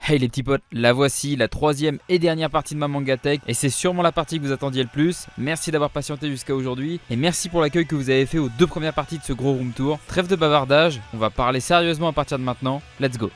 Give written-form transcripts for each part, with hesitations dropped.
Hey les petits potes, la voici, la troisième et dernière partie de ma Manga Tech, et c'est sûrement la partie que vous attendiez le plus. Merci d'avoir patienté jusqu'à aujourd'hui, et merci pour l'accueil que vous avez fait aux deux premières parties de ce gros room tour. Trêve de bavardage, on va parler sérieusement à partir de maintenant, let's go.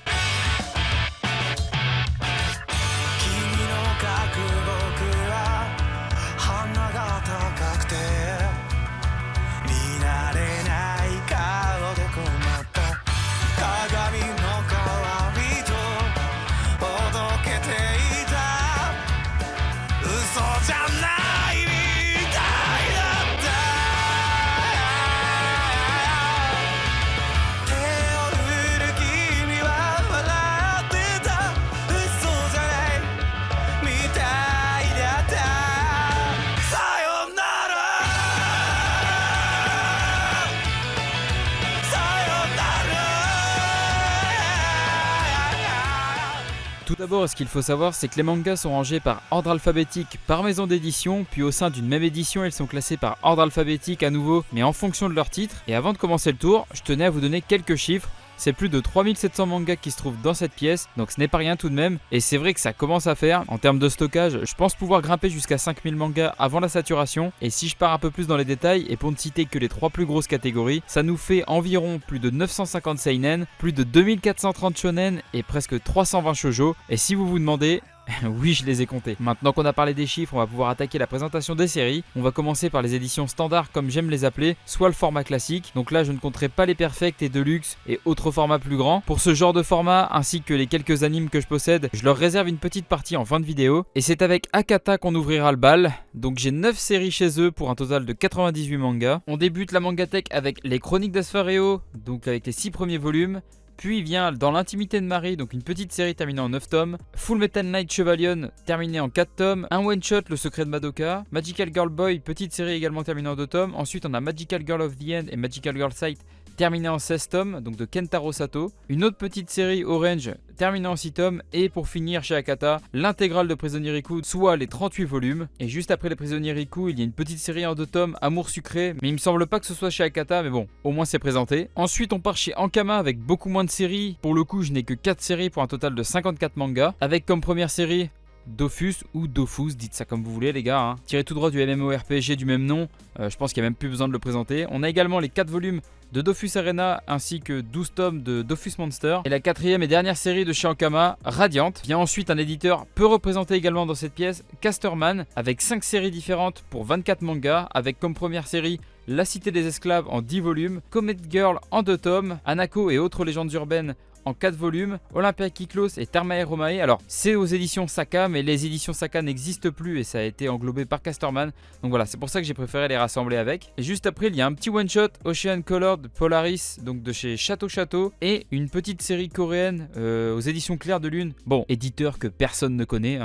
Tout d'abord, ce qu'il faut savoir, c'est que les mangas sont rangés par ordre alphabétique par maison d'édition, puis au sein d'une même édition, ils sont classés par ordre alphabétique à nouveau, mais en fonction de leur titre. Et avant de commencer le tour, je tenais à vous donner quelques chiffres. C'est plus de 3700 mangas qui se trouvent dans cette pièce, donc ce n'est pas rien tout de même. Et c'est vrai que ça commence à faire. En termes de stockage, je pense pouvoir grimper jusqu'à 5000 mangas avant la saturation. Et si je pars un peu plus dans les détails, et pour ne citer que les trois plus grosses catégories, ça nous fait environ plus de 950 seinen, plus de 2430 shonen et presque 320 shoujo. Et si vous vous demandez... oui, je les ai comptés. Maintenant qu'on a parlé des chiffres, on va pouvoir attaquer la présentation des séries. On va commencer par les éditions standards comme j'aime les appeler, soit le format classique. Donc là, je ne compterai pas les perfects et deluxe et autres formats plus grands. Pour ce genre de format, ainsi que les quelques animes que je possède, je leur réserve une petite partie en fin de vidéo. Et c'est avec Akata qu'on ouvrira le bal. Donc j'ai 9 séries chez eux pour un total de 98 mangas. On débute la Manga Tech avec les Chroniques d'Asphareo, donc avec les 6 premiers volumes. Puis vient Dans l'intimité de Marie, donc une petite série terminée en 9 tomes. Full Metal Knight Chevalion, terminée en 4 tomes. Un one shot, Le secret de Madoka. Magical Girl Boy, petite série également terminée en 2 tomes. Ensuite on a Magical Girl of the End et Magical Girl Sight, terminée en 16 tomes, donc de Kentaro Sato. Une autre petite série Orange, terminée en 6 tomes. Et pour finir chez Akata, l'intégrale de Prisonnier Riku, soit les 38 volumes. Et juste après les Prisonniers Riku, il y a une petite série en 2 tomes, Amour sucré. Mais il me semble pas que ce soit chez Akata, mais bon, au moins c'est présenté. Ensuite on part chez Ankama avec beaucoup moins de séries. Pour le coup, je n'ai que 4 séries pour un total de 54 mangas. Avec comme première série Dofus ou Dofus, dites ça comme vous voulez les gars, tiré tout droit du MMORPG du même nom. Je pense qu'il n'y a même plus besoin de le présenter. On a également les 4 volumes de Dofus Arena ainsi que 12 tomes de Dofus Monster. Et la quatrième et dernière série de chez Ankama, Radiant. Vient ensuite un éditeur peu représenté également dans cette pièce, Casterman, avec 5 séries différentes pour 24 mangas, avec comme première série La Cité des Esclaves en 10 volumes, Comet Girl en 2 tomes, Anako et autres légendes urbaines en 4 volumes, Olympia Kyklos et Thermae Romae. Alors c'est aux éditions Saka, mais les éditions Saka n'existent plus et ça a été englobé par Casterman. Donc voilà, c'est pour ça que j'ai préféré les rassembler avec. Et juste après, il y a un petit one shot Ocean Colored Polaris, donc de chez Château Château, et une petite série coréenne aux éditions Clair de Lune. Bon, éditeur que personne ne connaît,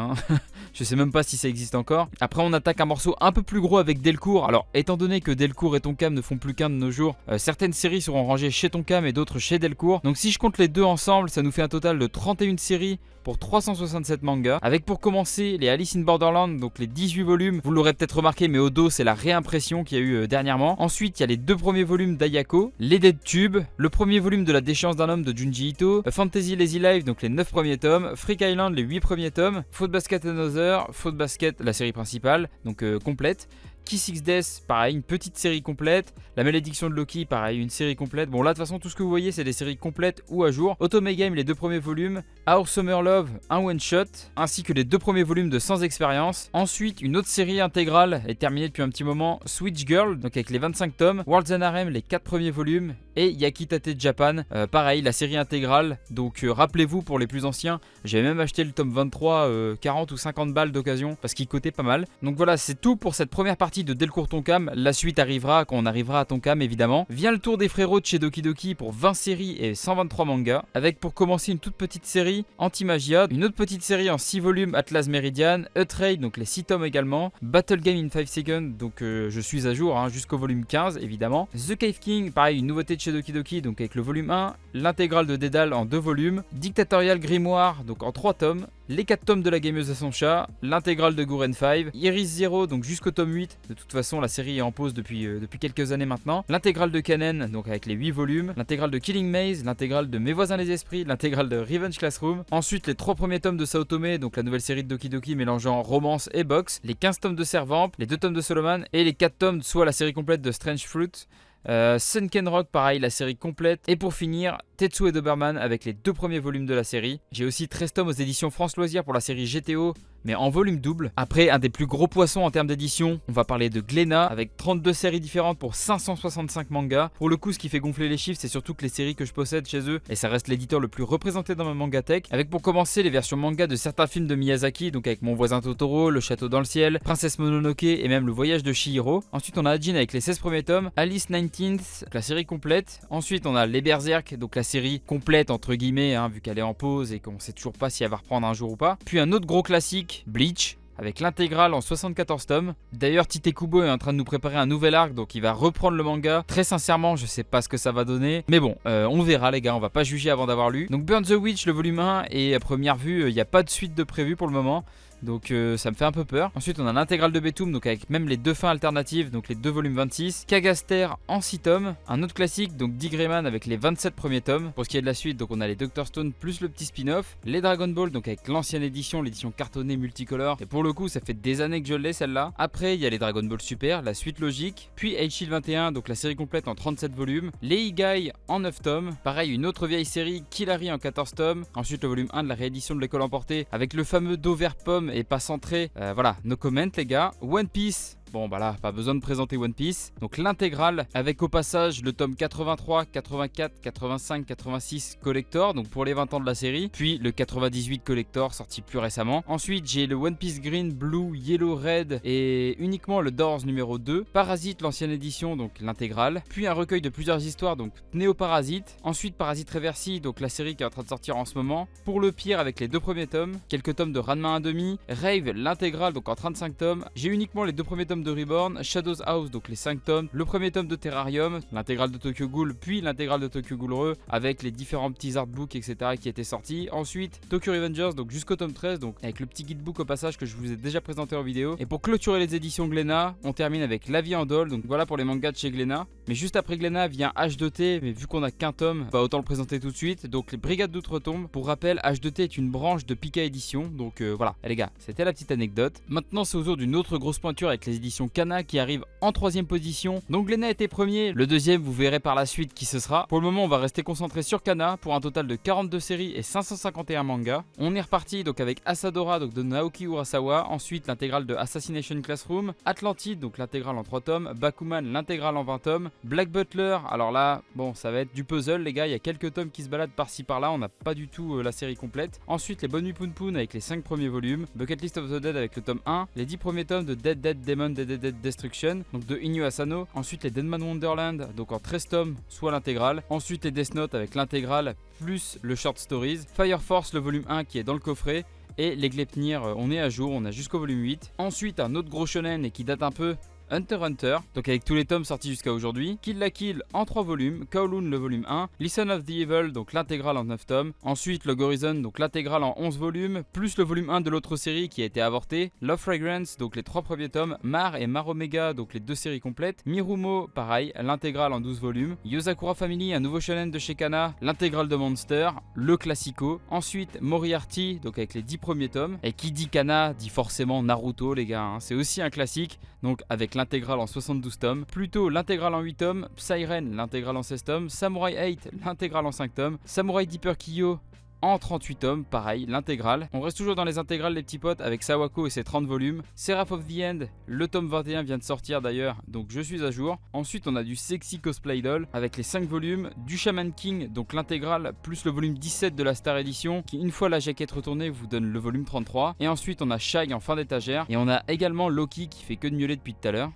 je sais même pas si ça existe encore. Après on attaque un morceau un peu plus gros avec Delcourt. Alors étant donné que Delcourt et Tonkam ne font plus qu'un de nos jours, certaines séries seront rangées chez Tonkam et d'autres chez Delcourt. Donc si je compte les deux ensemble, ça nous fait un total de 31 séries pour 367 mangas. Avec pour commencer les Alice in Borderland, donc les 18 volumes. Vous l'aurez peut-être remarqué, mais au dos c'est la réimpression qu'il y a eu dernièrement. Ensuite il y a les 2 premiers volumes d'Ayako, les Dead Tube, le premier volume de La déchéance d'un homme de Junji Ito, Fantasy Lazy Life, donc les 9 premiers tomes, Freak Island, les 8 premiers tomes, Fruit Basket Another, Fruit Basket, la série principale, donc complète. Kiss X Death, pareil, une petite série complète. La malédiction de Loki, pareil, une série complète. Bon, là, de toute façon, tout ce que vous voyez, c'est des séries complètes ou à jour. Otome Game, les 2 premiers volumes. Our Summer Love, un one-shot. Ainsi que les 2 premiers volumes de Sans Expérience. Ensuite, une autre série intégrale est terminée depuis un petit moment. Switch Girl, donc avec les 25 tomes. World's and Harem, les 4 premiers volumes. Et Yakitate Japan, pareil, la série intégrale. Donc, rappelez-vous, pour les plus anciens, j'avais même acheté le tome 23, 40 ou 50 balles d'occasion. Parce qu'il coûtait pas mal. Donc voilà, c'est tout pour cette première partie de Delcourt Tonkam. La suite arrivera quand on arrivera à Tonkam évidemment. Vient le tour des frérots de chez Doki Doki pour 20 séries et 123 mangas. Avec pour commencer une toute petite série Antimagia, une autre petite série en 6 volumes Atlas Meridian, A-Trade, donc les 6 tomes également, Battle Game in 5 Seconds, donc je suis à jour jusqu'au volume 15 évidemment. The Cave King, pareil, une nouveauté de chez Doki Doki, donc avec le volume 1, l'intégrale de Dédale en 2 volumes, Dictatorial Grimoire, donc en 3 tomes, les 4 tomes de la gameuse à son chat, l'intégrale de Gurren 5, Iris Zero donc jusqu'au tome 8, de toute façon la série est en pause depuis quelques années maintenant, l'intégrale de Kanen donc avec les 8 volumes, l'intégrale de Killing Maze, l'intégrale de Mes voisins les esprits, l'intégrale de Revenge Classroom, ensuite les 3 premiers tomes de Saotome, donc la nouvelle série de Doki Doki mélangeant romance et boxe, les 15 tomes de Servamp, les 2 tomes de Solomon et les 4 tomes soit la série complète de Strange Fruit, Sunken Rock pareil, la série complète, et pour finir Tetsuo et Doberman avec les 2 premiers volumes de la série. J'ai aussi 13 tomes aux éditions France Loisirs pour la série GTO mais en volume double. Après, un des plus gros poissons en termes d'édition, on va parler de Glénat avec 32 séries différentes pour 565 mangas. Pour le coup, ce qui fait gonfler les chiffres, c'est surtout que les séries que je possède chez eux, et ça reste l'éditeur le plus représenté dans ma mangatech, avec pour commencer les versions manga de certains films de Miyazaki, donc avec Mon voisin Totoro, Le château dans le ciel, Princesse Mononoke et même Le voyage de Chihiro. Ensuite, on a Ajin avec les 16 premiers tomes, Alice 19th, la série complète. Ensuite, on a Les Berserk, donc la série complète entre guillemets, vu qu'elle est en pause et qu'on sait toujours pas si elle va reprendre un jour ou pas. Puis un autre gros classique, Bleach, avec l'intégrale en 74 tomes. D'ailleurs, Tite Kubo est en train de nous préparer un nouvel arc, donc il va reprendre le manga. Très sincèrement, je sais pas ce que ça va donner, mais bon, on verra les gars, on va pas juger avant d'avoir lu. Donc Burn the Witch, le volume 1, et à première vue, il n'y a pas de suite de prévu pour le moment. Donc ça me fait un peu peur. Ensuite on a l'intégrale de Betum, donc avec même les 2 fins alternatives, donc les 2 volumes 26. Kagaster en 6 tomes. Un autre classique, donc Dick Grayman avec les 27 premiers tomes. Pour ce qui est de la suite, donc on a les Dr Stone plus le petit spin-off. Les Dragon Ball, donc avec l'ancienne édition, l'édition cartonnée multicolore. Et pour le coup ça fait des années que je l'ai celle-là. Après il y a les Dragon Ball Super, la suite logique. Puis H-Shield 21, donc la série complète en 37 volumes. Les Igai en 9 tomes. Pareil, une autre vieille série, Killary en 14 tomes. Ensuite le volume 1 de la réédition de l'école emportée avec le fameux dos vert pomme et pas centré. Voilà, no comment les gars. One Piece. Bon bah là, pas besoin de présenter One Piece. Donc l'intégrale avec au passage le tome 83, 84, 85, 86 collector, donc pour les 20 ans de la série. Puis le 98 collector sorti plus récemment. Ensuite j'ai le One Piece Green, Blue, Yellow, Red et uniquement le Doors numéro 2. Parasite l'ancienne édition, donc l'intégrale. Puis un recueil de plusieurs histoires, donc Néo Parasite. Ensuite Parasite Reversi, donc la série qui est en train de sortir en ce moment. Pour le pire avec les 2 premiers tomes. Quelques tomes de Ranma 1/2. Rave l'intégrale, donc en 35 tomes. J'ai uniquement les 2 premiers tomes de Reborn, Shadows House, donc les 5 tomes, le premier tome de Terrarium, l'intégrale de Tokyo Ghoul, puis l'intégrale de Tokyo Ghoul Re, avec les différents petits artbooks, etc. qui étaient sortis. Ensuite, Tokyo Revengers, donc jusqu'au tome 13, donc avec le petit guidebook au passage que je vous ai déjà présenté en vidéo. Et pour clôturer les éditions Glénat, on termine avec La vie en doll, donc voilà pour les mangas de chez Glénat. Mais juste après Glénat vient H2T, mais vu qu'on a qu'un tome, bah autant le présenter tout de suite. Donc les Brigades d'Outre-Tombe, pour rappel, H2T est une branche de Pika Édition, donc voilà. Et les gars, c'était la petite anecdote. Maintenant, c'est au tour d'une autre grosse pointure avec les éditions Kana qui arrive en 3ème position. Donc Glénat était premier, le deuxième vous verrez par la suite qui ce sera. Pour le moment on va rester concentré sur Kana pour un total de 42 séries et 551 mangas. On est reparti donc avec Asadora donc de Naoki Urasawa, ensuite l'intégrale de Assassination Classroom, Atlantide donc l'intégrale en 3 tomes, Bakuman l'intégrale en 20 tomes, Black Butler, alors là bon ça va être du puzzle les gars, il y a quelques tomes qui se baladent par-ci par-là, on n'a pas du tout la série complète. Ensuite les Bonne Poon Poon avec les 5 premiers volumes, Bucket List of the Dead avec le tome 1, les 10 premiers tomes de Dead Dead Demon Dead Destruction, donc de Inu Asano. Ensuite les Deadman Wonderland, donc en 13 tomes, soit l'intégrale. Ensuite les Death Note avec l'intégrale, plus le Short Stories. Fire Force, le volume 1 qui est dans le coffret. Et les Gleipnir, on est à jour, on a jusqu'au volume 8. Ensuite un autre gros shonen et qui date un peu, Hunter x Hunter, donc avec tous les tomes sortis jusqu'à aujourd'hui. Kill la Kill en 3 volumes, Kowloon le volume 1, Listen of the Evil, donc l'intégrale en 9 tomes. Ensuite Log Horizon, donc l'intégrale en 11 volumes, plus le volume 1 de l'autre série qui a été avorté. Love Fragrance, donc les 3 premiers tomes, Mar et Mar Omega, donc les 2 séries complètes. Mirumo, pareil, l'intégrale en 12 volumes. Yozakura Family, un nouveau shonen de chez Kana, l'intégrale de Monster, le classico. Ensuite Moriarty, donc avec les 10 premiers tomes. Et qui dit Kana dit forcément Naruto les gars, c'est aussi un classique, donc avec l'intégrale en 72 tomes, plutôt l'intégrale en 8 tomes, Psyren l'intégrale en 16 tomes, Samurai 8 l'intégrale en 5 tomes, Samurai Deeper Kyo en 38 tomes, pareil, l'intégrale. On reste toujours dans les intégrales les petits potes avec Sawako et ses 30 volumes. Seraph of the End, le tome 21 vient de sortir d'ailleurs, donc je suis à jour. Ensuite on a du Sexy Cosplay Doll avec les 5 volumes, du Shaman King, donc l'intégrale, plus le volume 17 de la Star Edition, qui une fois la jaquette retournée vous donne le volume 33. Et ensuite on a Shag en fin d'étagère, et on a également Loki qui fait que de miauler depuis tout à l'heure.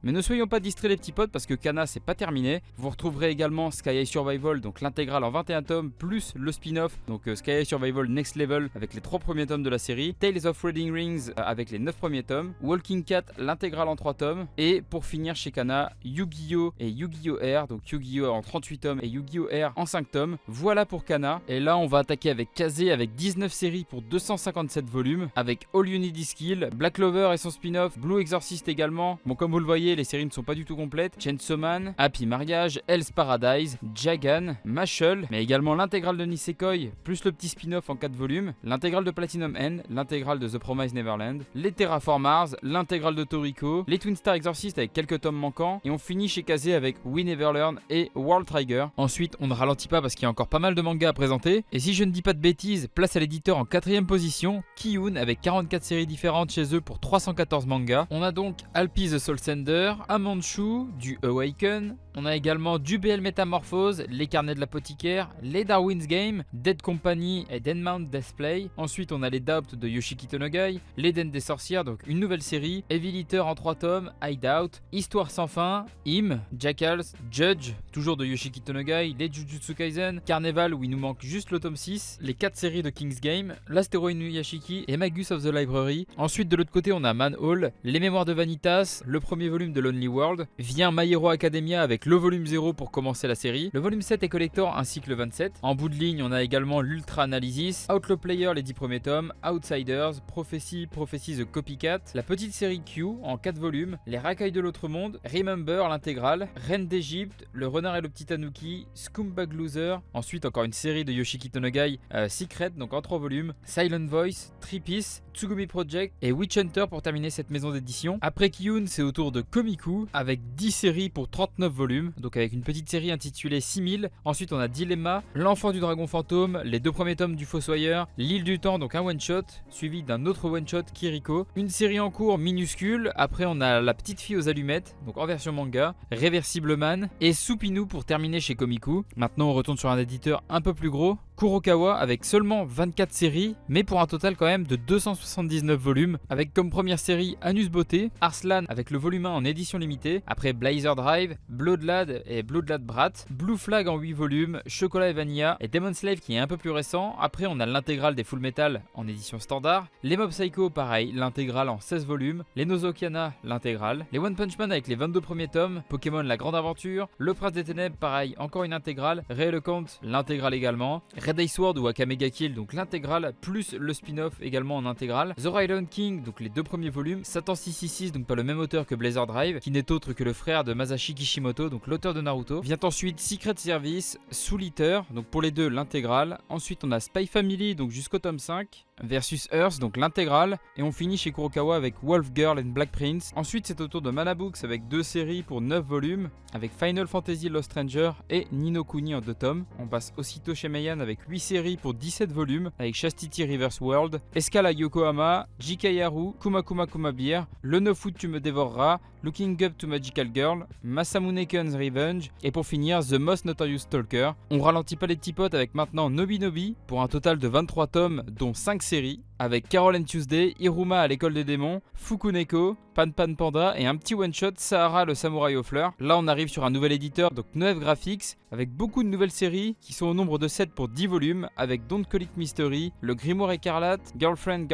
Mais ne soyons pas distraits les petits potes parce que Kana c'est pas terminé. Vous retrouverez également Sky High Survival, donc l'intégrale en 20 21 tomes plus le spin-off, donc Sky Survival Next Level avec les 3 premiers tomes de la série, Tales of Reading Rings avec les 9 premiers tomes, Walking Cat l'intégrale en 3 tomes, et pour finir chez Kana, Yu-Gi-Oh! Et Yu-Gi-Oh! Air, donc Yu-Gi-Oh! En 38 tomes et Yu-Gi-Oh! Air en 5 tomes. Voilà pour Kana. Et là on va attaquer avec Kazé avec 19 séries pour 257 volumes, avec All You Need Is Kill, Black Clover et son spin-off, Blue Exorcist également. Bon, comme vous le voyez, les séries ne sont pas du tout complètes. Chainsaw Man, Happy Marriage, Hell's Paradise, Jagan, Mashal, mais également l'intégrale de Nisekoi, plus le petit spin-off en 4 volumes, l'intégrale de Platinum End, l'intégrale de The Promised Neverland, les Terraform Mars, l'intégrale de Toriko, les Twin Star Exorcist avec quelques tomes manquants, et on finit chez Kazé avec We Never Learn et World Trigger. Ensuite, on ne ralentit pas parce qu'il y a encore pas mal de mangas à présenter, et si je ne dis pas de bêtises, place à l'éditeur en 4ème position, Kiyun avec 44 séries différentes chez eux pour 314 mangas. On a donc Alpi the Soul Sender, Amanchu, du Awaken, on a également du BL Métamorphose, les carnets de l'apothicaire, les Darwin's Game, Dead Company et Denmount Display. Ensuite on a les Doubt de Yoshiki Tonogai, l'Eden des sorcières, donc une nouvelle série, Evil Eater en 3 tomes, I Doubt, Histoire sans fin, Him, Jackals, Judge, toujours de Yoshiki Tonogai, les Jujutsu Kaisen, Carnival où il nous manque juste le tome 6, les 4 séries de King's Game, l'Astéro Inuyashiki et Magus of the Library. Ensuite de l'autre côté on a Manhole, les Mémoires de Vanitas, le premier volume de Lonely World, vient My Hero Academia avec le volume 0 pour commencer la série, le volume 7 est collector ainsi que le 27. En bout de ligne on a également l'Ultra Analysis, Outlaw Player les 10 premiers tomes, Outsiders, Prophecy the Copycat, la petite série Q en 4 volumes, les Racailles de l'autre monde, Remember l'intégrale, Reine d'Égypte, le Renard et le petit Tanuki, Scumbag Loser, ensuite encore une série de Yoshiki Tonogai, Secret donc en 3 volumes, Silent Voice, Tripice, Tsugumi Project et Witch Hunter pour terminer cette maison d'édition. Après Kiyun c'est au tour de Komiku avec 10 séries pour 39 volumes, donc avec une petite série intitulée 6000. Ensuite on a Dilemma, L'Enfant du Dragon Fantôme, les 2 premiers tomes du Fossoyeur, L'Île du Temps donc un one shot, suivi d'un autre one shot Kiriko, une série en cours minuscule. Après on a La Petite Fille aux Allumettes, donc en version manga, Reversible Man et Supinu pour terminer chez Komiku. Maintenant on retourne sur un éditeur un peu plus gros, Kurokawa avec seulement 24 séries, mais pour un total quand même de 279 volumes, avec comme première série Anus Beauté, Arslan avec le volume 1 en édition limitée, après Blazer Drive, Bloodlad et Bloodlad Brat, Blue Flag en 8 volumes, Chocolat et Vanilla et Demon Slave qui est un peu plus récent. Après on a l'intégrale des Full Metal en édition standard, les Mob Psycho pareil, l'intégrale en 16 volumes, les Nozokiana l'intégrale, les One Punch Man avec les 22 premiers tomes, Pokémon La Grande Aventure, Le Prince des Ténèbres pareil, encore une intégrale, Ray le Comte l'intégrale également, Red Ice Sword ou Akame ga Kill donc l'intégrale plus le spin-off également en intégrale, The Island King donc les 2 premiers volumes, Satan 666 donc pas le même auteur que Blazer Drive qui n'est autre que le frère de Masashi Kishimoto donc l'auteur de Naruto. Vient ensuite Secret Service, Soul Eater donc pour les deux l'intégrale. Ensuite on a Spy Family donc jusqu'au tome 5 versus Earth donc l'intégrale, et on finit chez Kurokawa avec Wolf Girl and Black Prince. Ensuite c'est au tour de Manabooks avec 2 séries pour 9 volumes avec Final Fantasy Lost Stranger et Ni no Kuni en 2 tomes. On passe aussitôt chez Meian avec 8 séries pour 17 volumes avec Chastity Reverse World, Escala Yokohama, Jikayaru, Kuma Kuma Kuma Beer, Le No Food Tu Me Dévoreras, Looking Up to Magical Girl, Masamune Kun's Revenge et pour finir The Most Notorious Stalker. On ralentit pas les petits potes avec maintenant Nobi Nobi pour un total de 23 tomes dont 5 séries avec Carol and Tuesday, Iruma à l'école des démons, Fukuneko, Pan Pan Panda et un petit one shot Sahara le samouraï aux fleurs. Là on arrive sur un nouvel éditeur donc Noev Graphics avec beaucoup de nouvelles séries qui sont au nombre de 7 pour 10 volumes avec Don't Call It Mystery, Le Grimoire écarlate, Girlfriend,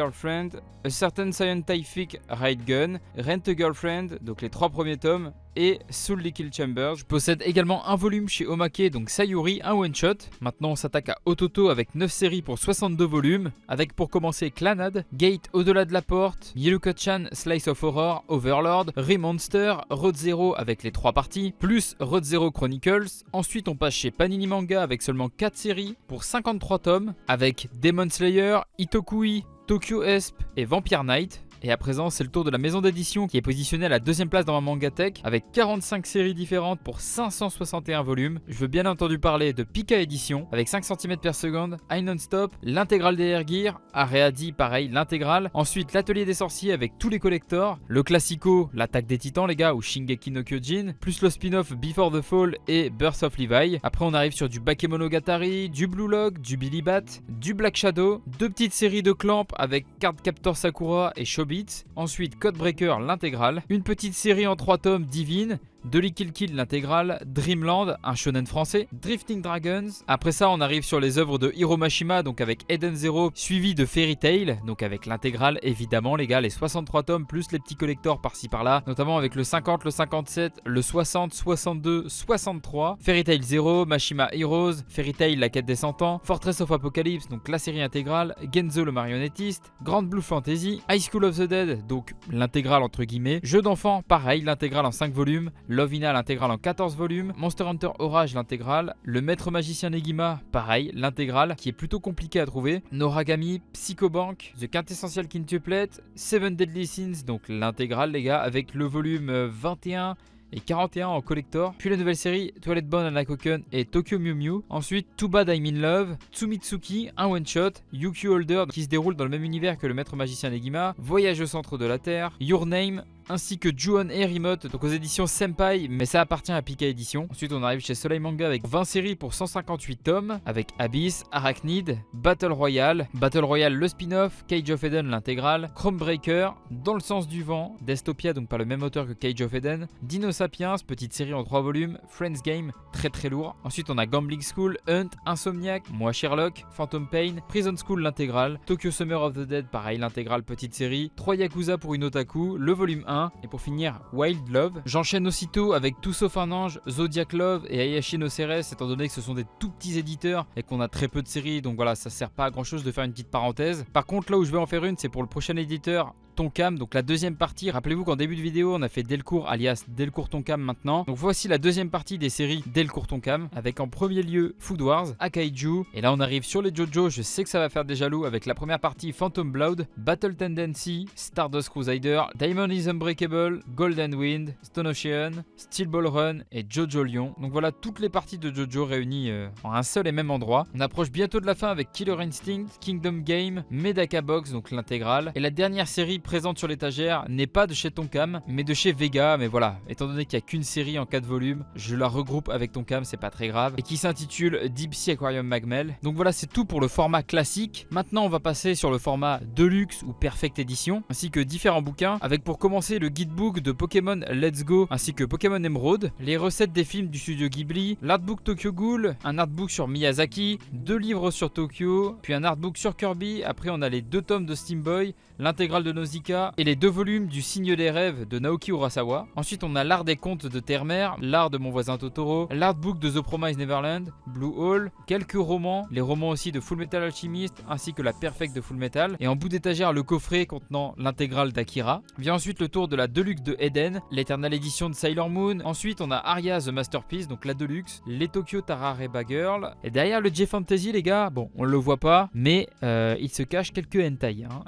A Certain Scientific Raid Gun, Rent a Girlfriend donc les 3 premiers tomes et Soul Kill Chambers. Je possède également un volume chez Omake donc Sayuri, un one shot. Maintenant on s'attaque à Ototo avec 9 séries pour 62 volumes avec pour commencer Clanad, Gate Au-delà de la porte, Yeruko-chan Slice of Horror, Overlord, Remonster, Road Zero avec les 3 parties, plus Road Zero Chronicles. Ensuite on passe chez Panini Manga avec seulement 4 séries pour 53 tomes avec Demon Slayer, Itokui, Tokyo Esp et Vampire Knight. Et à présent, c'est le tour de la maison d'édition qui est positionnée à la 2ème place dans ma Mangatech avec 45 séries différentes pour 561 volumes. Je veux bien entendu parler de Pika Edition avec 5 cm per seconde, I Non-Stop, l'intégrale des Air Gear, Areadi pareil, l'intégrale. Ensuite, l'Atelier des Sorciers avec tous les collectors, le classico, l'Attaque des Titans les gars ou Shingeki no Kyojin, plus le spin-off Before the Fall et Birth of Levi. Après, on arrive sur du Bakemonogatari, du Blue Lock, du Billy Bat, du Black Shadow, 2 petites séries de Clamp avec Card Captor Sakura et Shobits. Ensuite Codebreaker l'intégrale, une petite série en 3 tomes Divine, Dolly Kill Kill l'intégrale, Dreamland, un shonen français, Drifting Dragons. Après ça, on arrive sur les œuvres de Hiro Mashima, donc avec Eden Zero, suivi de Fairy Tail, donc avec l'intégrale évidemment les gars, les 63 tomes plus les petits collectors par-ci par-là, notamment avec le 50, le 57, le 60, 62, 63, Fairy Tail Zero, Mashima Heroes, Fairy Tail la quête des 100 ans, Fortress of Apocalypse, donc la série intégrale, Genzo le marionnettiste, Grand Blue Fantasy, High School of the Dead, donc l'intégrale entre guillemets, Jeux d'enfants, pareil, l'intégrale en 5 volumes, Lovina l'intégrale en 14 volumes, Monster Hunter Orage l'intégrale, Le Maître Magicien Negima, pareil, l'intégrale qui est plutôt compliquée à trouver, Noragami, Psychobank, The Quintessential Quintuplet, Seven Deadly Sins, donc l'intégrale les gars, avec le volume 21 et 41 en collector. Puis la nouvelle série Toilet Bone Anakoken et Tokyo Mew Mew. Ensuite Too Bad I'm in Love, Tsumitsuki, un one shot, Yukio Holder qui se déroule dans le même univers que le Maître Magicien Negima, Voyage au centre de la Terre, Your Name, ainsi que Ju-On et Remote, donc aux éditions Senpai, mais ça appartient à Pika Édition. Ensuite on arrive chez Soleil Manga avec 20 séries pour 158 tomes, avec Abyss, Arachnid, Battle Royale le spin-off, Cage of Eden l'intégrale, Chromebreaker, Dans le sens du vent, Dystopia donc par le même auteur que Cage of Eden, Dino Sapiens, petite série en 3 volumes, Friends Game, très très lourd. Ensuite on a Gambling School, Hunt, Insomniac, Moi Sherlock, Phantom Pain, Prison School l'intégrale, Tokyo Summer of the Dead, pareil l'intégrale petite série, 3 Yakuza pour une otaku, le volume 1, et pour finir Wild Love. J'enchaîne aussitôt avec Tout sauf un ange, Zodiac Love et Ayashi no Ceres, étant donné que ce sont des tout petits éditeurs et qu'on a très peu de séries, donc voilà, ça sert pas à grand chose de faire une petite parenthèse. Par contre là où je vais en faire une, c'est pour le prochain éditeur, Tonkam, donc la deuxième partie. Rappelez-vous qu'en début de vidéo on a fait Delcourt alias Delcourt Tonkam maintenant. Donc voici la deuxième partie des séries Delcourt Tonkam, avec en premier lieu Food Wars, Akaiju, et là on arrive sur les JoJo. Je sais que ça va faire des jaloux avec la première partie Phantom Blood, Battle Tendency, Stardust Crusader, Diamond is Unbreakable, Golden Wind, Stone Ocean, Steel Ball Run et JoJo Lion. Donc voilà toutes les parties de JoJo réunies en un seul et même endroit. On approche bientôt de la fin avec Killer Instinct, Kingdom Game, Medaka Box, donc l'intégrale, et la dernière série présente sur l'étagère n'est pas de chez Tonkam mais de chez Vega, mais voilà, étant donné qu'il n'y a qu'une série en 4 volumes, je la regroupe avec Tonkam, c'est pas très grave, et qui s'intitule Deep Sea Aquarium Magmel. Donc voilà, c'est tout pour le format classique. Maintenant on va passer sur le format Deluxe ou Perfect Edition, ainsi que différents bouquins, avec pour commencer le guidebook de Pokémon Let's Go ainsi que Pokémon Emerald, les recettes des films du studio Ghibli, l'artbook Tokyo Ghoul, un artbook sur Miyazaki, 2 livres sur Tokyo, puis un artbook sur Kirby. Après on a les 2 tomes de Steam Boy, l'intégrale de Nausicaa et les 2 volumes du Signe des rêves de Naoki Urasawa. Ensuite on a l'art des contes de Terre-Mère, l'art de Mon voisin Totoro, l'artbook de The Promised Neverland, Blue Hole, quelques romans, les romans aussi de Full Metal Alchemist ainsi que la Perfect de Full Metal, et en bout d'étagère le coffret contenant l'intégrale d'Akira. Vient ensuite le tour de la Deluxe de Eden, l'éternelle édition de Sailor Moon. Ensuite on a Aria The Masterpiece, donc la Deluxe, les Tokyo Tarareba Girl, et derrière le J-Fantasy les gars, bon on le voit pas mais il se cache quelques hentai hein.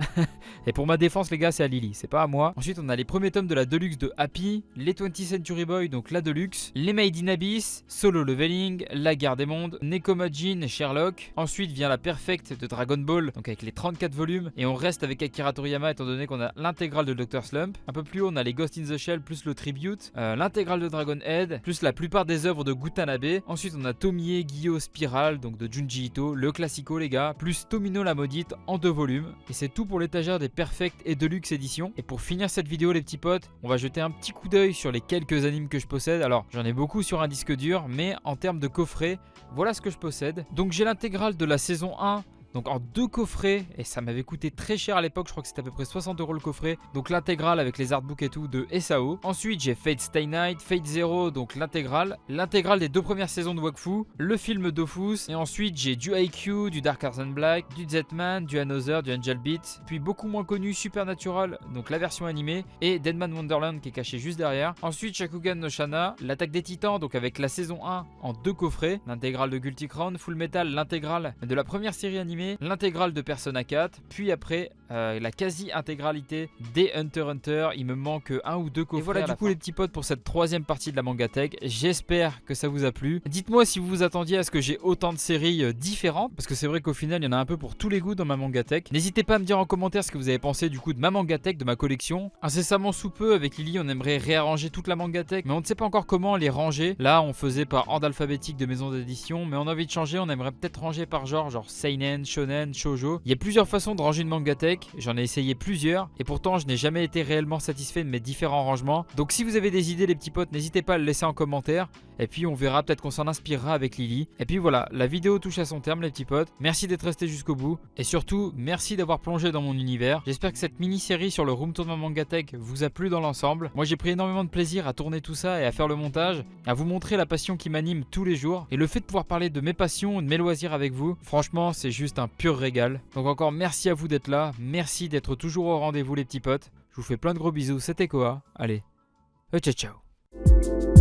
Et pour ma défense les gars, c'est à Lily, c'est pas à moi. Ensuite on a les premiers tomes de la Deluxe de Happy, les 20th Century Boy, donc la Deluxe, les Made in Abyss, Solo Leveling, La Guerre des Mondes, Nekomajin et Sherlock. Ensuite vient la Perfect de Dragon Ball, donc avec les 34 volumes, et on reste avec Akira Toriyama étant donné qu'on a l'intégrale de Dr Slump. Un peu plus haut on a les Ghost in the Shell plus le Tribute, l'intégrale de Dragon Head, plus la plupart des œuvres de Gutanabe. Ensuite on a Tomie Gyo Spiral, donc de Junji Ito, le classico les gars, plus Tomino la Maudite en 2 volumes. Et c'est tout pour l'étagère des Perfect et Deluxe édition. Et pour finir cette vidéo les petits potes, on va jeter un petit coup d'œil sur les quelques animes que je possède. Alors j'en ai beaucoup sur un disque dur, mais en termes de coffret, voilà ce que je possède. Donc j'ai l'intégrale de la saison 1, donc en 2 coffrets, et ça m'avait coûté très cher à l'époque, je crois que c'était à peu près 60 € le coffret. Donc l'intégrale avec les artbooks et tout de SAO. Ensuite j'ai Fate Stay Night, Fate Zero, donc l'intégrale des 2 premières saisons de Wakfu, le film Dofus, et ensuite j'ai du IQ, du Dark Arts and Black, du Z-Man, du Another, du Angel Beat, puis beaucoup moins connu Supernatural, donc la version animée, et Deadman Wonderland qui est caché juste derrière. Ensuite Shakugan no Shana, l'attaque des titans, donc avec la saison 1 en 2 coffrets, l'intégrale de Guilty Crown, Full Metal, l'intégrale de la première série animée, l'intégrale de Persona 4, puis après la quasi-intégralité des Hunter x Hunter. Il me manque 1 ou 2 coffrets. Et voilà du coup les petits potes pour cette 3ème partie de la Mangatech. J'espère que ça vous a plu. Dites-moi si vous vous attendiez à ce que j'ai autant de séries différentes, parce que c'est vrai qu'au final il y en a un peu pour tous les goûts dans ma Mangatech. N'hésitez pas à me dire en commentaire ce que vous avez pensé du coup de ma Mangatech, de ma collection. Incessamment sous peu avec Lily on aimerait réarranger toute la Mangatech, mais on ne sait pas encore comment les ranger. Là on faisait par ordre alphabétique de maison d'édition, mais on a envie de changer. On aimerait peut-être ranger par genre Seinen, Shonen, Shoujo. Il y a plusieurs façons de ranger une Mangatech. deck, j'en ai essayé plusieurs et pourtant je n'ai jamais été réellement satisfait de mes différents rangements. Donc si vous avez des idées les petits potes, n'hésitez pas à le laisser en commentaire et puis on verra, peut-être qu'on s'en inspirera avec Lily. Et puis voilà, la vidéo touche à son terme les petits potes. Merci d'être resté jusqu'au bout et surtout merci d'avoir plongé dans mon univers. J'espère que cette mini-série sur le Room Tour de ma Mangatech vous a plu dans l'ensemble. Moi j'ai pris énormément de plaisir à tourner tout ça et à faire le montage, à vous montrer la passion qui m'anime tous les jours et le fait de pouvoir parler de mes passions, de mes loisirs avec vous, franchement c'est juste un pur régal. Donc encore merci à vous d'être là, merci d'être toujours au rendez-vous les petits potes. Je vous fais plein de gros bisous, c'était Koa, allez, ciao ciao.